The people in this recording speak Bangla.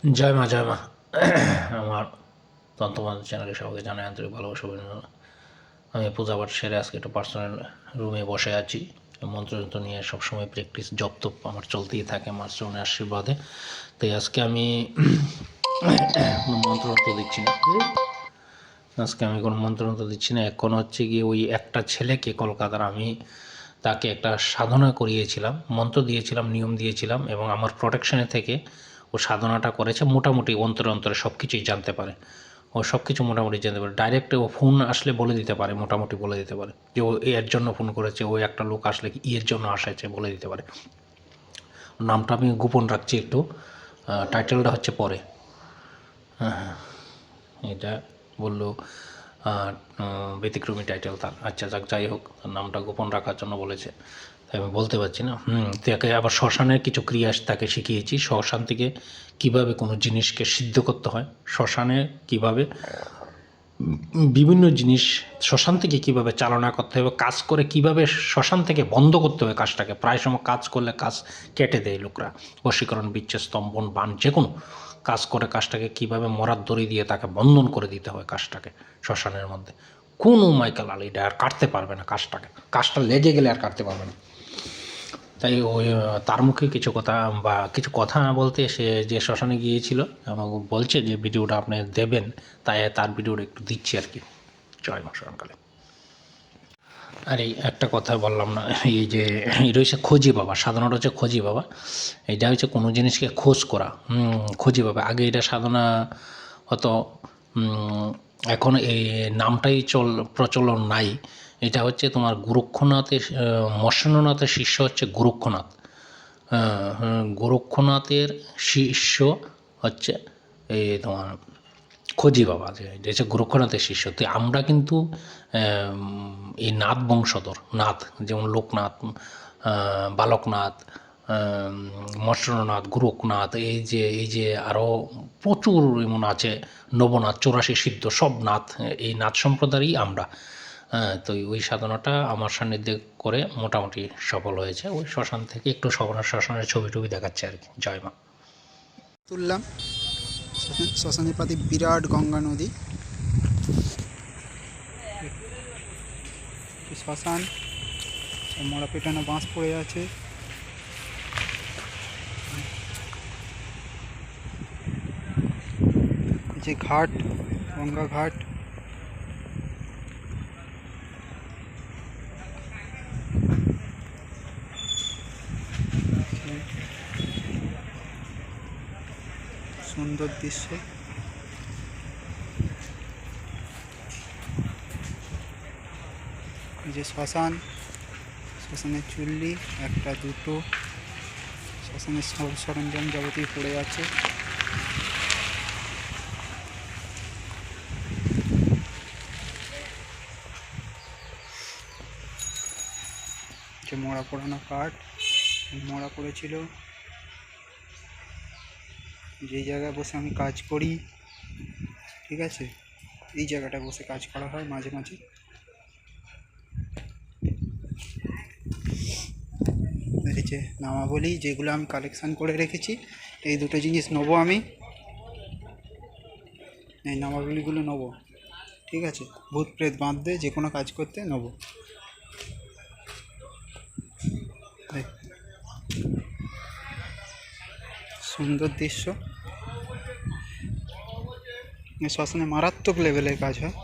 জয় মা, জয় মা। আমার তন্ত্রমন্ত্র চ্যানেলে সবাইকে জানাই আন্তরিক ভালোবাসা অভিনন্দন। আমি পূজাপাঠ সেরে আজকে একটু পার্সোনাল রুমে বসে আছি। মন্ত্রযন্ত্র নিয়ে সবসময় প্র্যাকটিস জপ তপ আমার চলতেই থাকে মাস্টারের আশীর্বাদে। তাই আজকে আমি কোনো মন্ত্রযন্ত্র দিচ্ছি না। আজকে আমি কোনো মন্ত্রযন্ত্র দিচ্ছি না। এখন হচ্ছে গিয়ে ওই একটা ছেলেকে কলকাতার, আমি তাকে একটা সাধনা করিয়েছিলাম, মন্ত্র দিয়েছিলাম, নিয়ম দিয়েছিলাম, এবং আমার প্রোটেকশানে থেকে ও সাধনাটা করেছে। মোটামুটি অন্তরে অন্তরে সব কিছুই জানতে পারে। ও সব কিছু মোটামুটি জানতে পারে। ডাইরেক্ট ও ফোন আসলে বলে দিতে পারে, মোটামুটি বলে দিতে পারে যে ও এর জন্য ফোন করেছে, ও একটা লোক আসলে কি এর জন্য আসেছে বলে দিতে পারে। নামটা আমি গোপন রাখছি একটু, টাইটেলটা হচ্ছে পরে। হ্যাঁ, এটা বললো ব্যতিক্রমী টাইটেল তার। আচ্ছা যাক, যাই হোক, তার নামটা গোপন রাখার জন্য বলেছে, তাই আমি বলতে পারছি না। তাকে আবার শ্মশানের কিছু ক্রিয়া তাকে শিখিয়েছি। শ্মশান থেকে কীভাবে কোনো জিনিসকে সিদ্ধ করতে হয়, শ্মশানে কীভাবে বিভিন্ন জিনিস শ্মশান থেকে কীভাবে চালনা করতে হবে, কাজ করে কীভাবে শ্মশান থেকে বন্ধ করতে হবে কাজটাকে। প্রায় সময় কাজ করলে কাজ কেটে দেয় লোকরা, বশীকরণ, বিচ্ছেদ, স্তম্ভন, বান, যে কোনো কাজ করে কাজটাকে কীভাবে মরার দড়ি দিয়ে তাকে বন্ধন করে দিতে হয় কাজটাকে শ্মশানের মধ্যে। কোনো মাইকেল আলিটা আর কাটতে পারবে না কাজটাকে, কাজটা লেগে গেলে আর কাটতে পারবে না। তাই ওই তার মুখে কিছু কথা বা কিছু কথা বলতে, সে যে শ্মশানে গিয়েছিল আমাকে বলছে যে ভিডিওটা আপনি দেবেন, তাই তার ভিডিওটা একটু দিচ্ছি আর কি। জয় মা শরণকালে। আর এই একটা কথা বললাম না, এই যে এটা হচ্ছে খোঁজি বাবা, সাধনাটা হচ্ছে খোঁজি বাবা। এটা হচ্ছে কোনো জিনিসকে খোঁজ করা, খোঁজি বাবা। আগে এটা সাধনা হতো, এখন এই নামটাই প্রচলন নাই। এটা হচ্ছে তোমার গোরক্ষনাথের, মৎস্যনাথের শিষ্য হচ্ছে গোরক্ষনাথ। গোরক্ষনাথের শিষ্য হচ্ছে এই তোমার খোঁজি বাবা, যে এটা হচ্ছে গোরক্ষনাথের শিষ্য। তো আমরা কিন্তু এই নাথ বংশধর, নাথ যেমন লোকনাথ, বালকনাথ, মৎস্যনাথ, গোরক্ষনাথ, এই যে আরও প্রচুর এমন আছে, নবনাথ, 84 সিদ্ধ, সব নাথ, এই নাথ সম্প্রদায়েরই আমরা। হ্যাঁ, তো ওই সাধনাটা আমার সান্নিধ্যে করে মোটামুটি সফল হয়েছে। ওই শ্মশান থেকে একটু শ্মশানের ছবি টবি দেখাচ্ছে আর কি। জয় মা। তুললাম শ্মশানের পাতে বিরাট গঙ্গা নদী, শ্মশান, মরা পেটানো বাঁশ পড়ে আছে, যে ঘাট, গঙ্গা ঘাট, সুন্দর দৃশ্য। যে শ্মশান, শ্মশানের চুল্লি, একটা দুটো, শ্মশানের সব সরঞ্জাম যাবতীয় পড়ে আছে। যে মরা পোড়ানো কাঠ, মরা পড়েছিল, যে জায়গায় বসে আমি কাজ করি, ঠিক আছে, এই জায়গাটায় বসে কাজ করা হয় মাঝে মাঝে। এই যে নামাবলী যেগুলো আমি কালেকশান করে রেখেছি, এই দুটো জিনিস নেবো আমি, এই নামাবলীগুলো নেবো, ঠিক আছে, ভূত প্রেত বাঁধতে যে কোনো কাজ করতে নেবো। সুন্দর দৃশ্য। শ্মশানে মারাত্মক লেভেলের কাজ হয়।